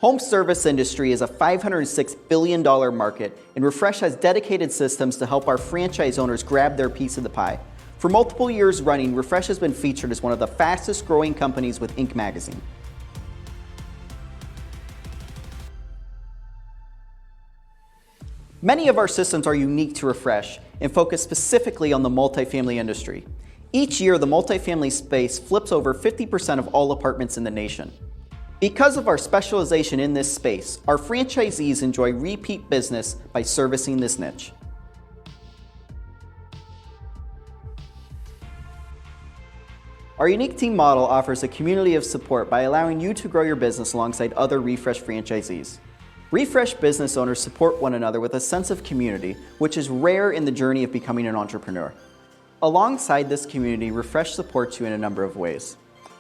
Home service industry is a $506 billion market, and Refresh has dedicated systems to help our franchise owners grab their piece of the pie. For multiple years running, Refresh has been featured as one of the fastest growing companies with Inc. magazine. Many of our systems are unique to Refresh and focus specifically on the multifamily industry. Each year, the multifamily space flips over 50% of all apartments in the nation. Because of our specialization in this space, our franchisees enjoy repeat business by servicing this niche. Our unique team model offers a community of support by allowing you to grow your business alongside other Refresh franchisees. Refresh business owners support one another with a sense of community, which is rare in the journey of becoming an entrepreneur. Alongside this community, Refresh supports you in a number of ways.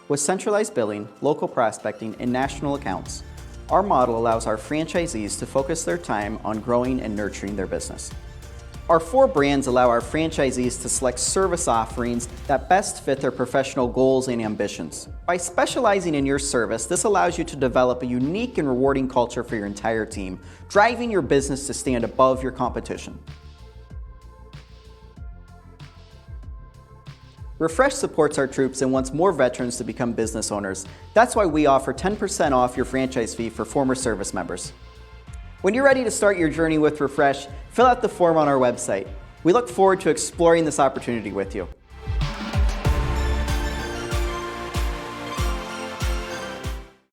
With centralized billing, local prospecting, and national accounts, our model allows our franchisees to focus their time on growing and nurturing their business. Our 4 brands allow our franchisees to select service offerings that best fit their professional goals and ambitions. By specializing in your service, this allows you to develop a unique and rewarding culture for your entire team, driving your business to stand above your competition. Refresh supports our troops and wants more veterans to become business owners. That's why we offer 10% off your franchise fee for former service members. When you're ready to start your journey with Refresh, fill out the form on our website. We look forward to exploring this opportunity with you.